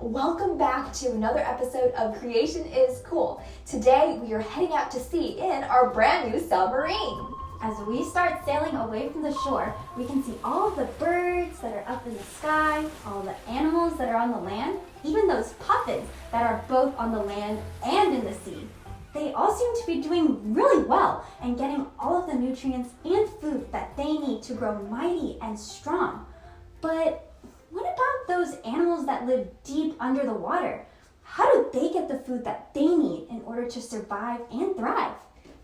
welcome back to another episode of Creation is Cool. Today we are heading out to sea in our brand new submarine. As we start sailing away from the shore, we can see all of the birds that are up in the sky, all the animals that are on the land, even those puffins that are both on the land and in the sea. They all seem to be doing really well and getting all of the nutrients and food that they need to grow mighty and strong. But what about those animals that live deep under the water? How do they get the food that they need in order to survive and thrive?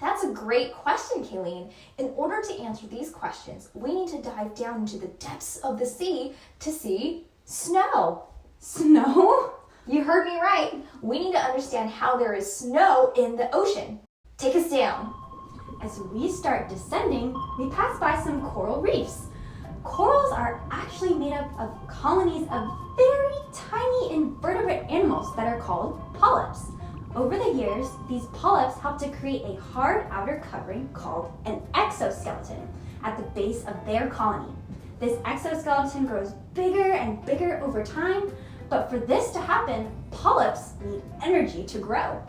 That's a great question, Kayleen. In order to answer these questions, we need to dive down into the depths of the sea to see snow. Snow? You heard me right. We need to understand how there is snow in the ocean. Take us down. As we start descending, we pass by some coral reefs. Corals are actually made up of colonies of very tiny invertebrate animals that are called polyps. Over the years, these polyps help to create a hard outer covering called an exoskeleton at the base of their colony. This exoskeleton grows bigger and bigger over time, but for this to happen, polyps need energy to grow.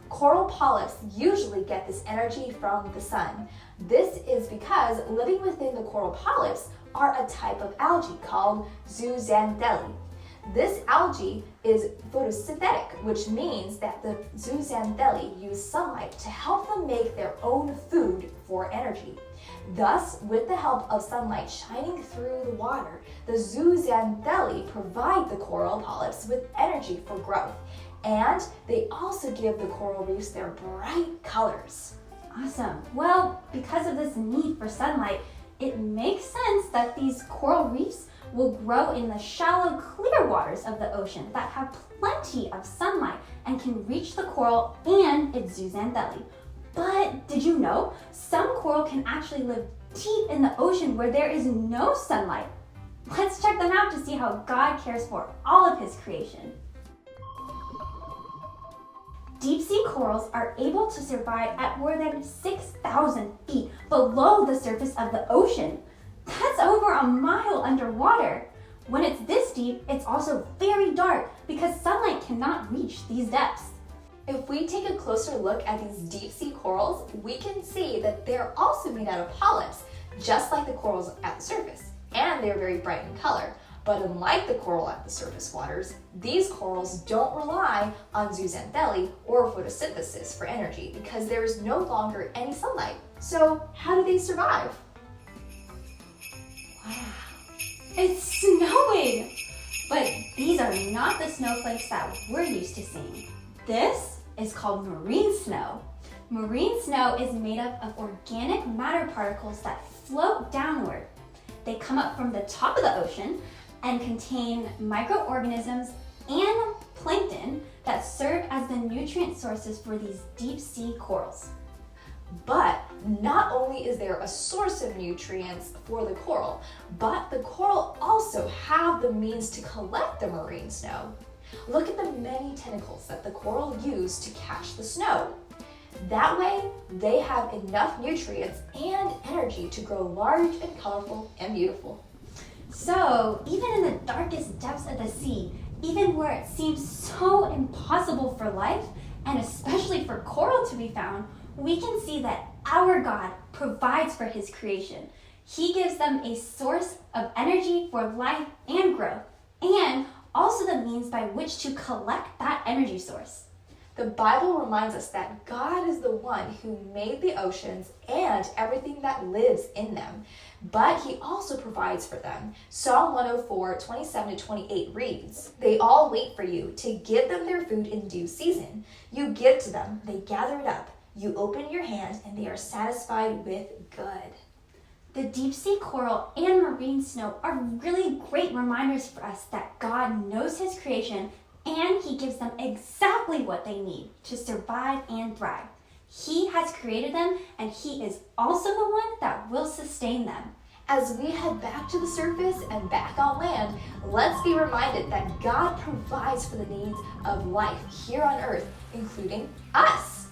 Coral polyps usually get this energy from the sun. This is because living within the coral polyps are a type of algae called zooxanthellae. This algae is photosynthetic, which means that the zooxanthellae use sunlight to help them make their own food for energy. Thus, with the help of sunlight shining through the water, the zooxanthellae provide the coral polyps with energy for growth. And they also give the coral reefs their bright colors. Awesome. Well, because of this need for sunlight, it makes sense that these coral reefs will grow in the shallow, clear waters of the ocean that have plenty of sunlight and can reach the coral and its zooxanthellae. But did you know some coral can actually live deep in the ocean where there is no sunlight? Let's check them out to see how God cares for all of his creation. Deep sea corals are able to survive at more than 6,000 feet below the surface of the ocean. That's over a mile underwater. When it's this deep, it's also very dark because sunlight cannot reach these depths. If we take a closer look at these deep sea corals, we can see that they're also made out of polyps, just like the corals at the surface, and they're very bright in color. But unlike the coral at the surface waters, these corals don't rely on zooxanthellae or photosynthesis for energy because there is no longer any sunlight. So how do they survive? Wow, it's snowing! But these are not the snowflakes that we're used to seeing. This is called marine snow. Marine snow is made up of organic matter particles that float downward. They come up from the top of the ocean and contain microorganisms and plankton that serve as the nutrient sources for these deep sea corals. But not only is there a source of nutrients for the coral, but the coral also have the means to collect the marine snow. Look at the many tentacles that the coral use to catch the snow. That way, they have enough nutrients and energy to grow large and colorful and beautiful. So, even in the darkest depths of the sea, even where it seems so impossible for life, and especially for coral to be found, we can see that our God provides for his creation. He gives them a source of energy for life and growth, and also the means by which to collect that energy source. The Bible reminds us that God is the one who made the oceans and everything that lives in them, but he also provides for them. Psalm 104, 27-28 reads, "They all wait for you to give them their food in due season. You give to them, they gather it up. You open your hand and they are satisfied with good." The deep sea coral and marine snow are really great reminders for us that God knows his creation and he gives them exactly what they need to survive and thrive. He has created them and he is also the one that will sustain them. As we head back to the surface and back on land, let's be reminded that God provides for the needs of life here on earth, including us.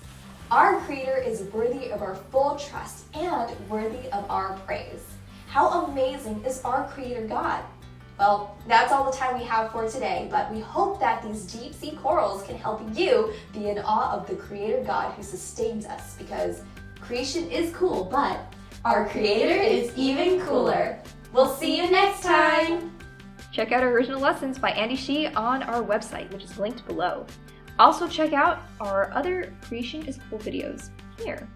Our Creator is worthy of our full trust and worthy of our praise. How amazing is our Creator God? Well, that's all the time we have for today, but we hope that these deep sea corals can help you be in awe of the Creator God who sustains us, because creation is cool, but our Creator is even cooler. We'll see you next time! Check out our original lessons by Andy Shee on our website, which is linked below. Also check out our other Creation is Cool videos here.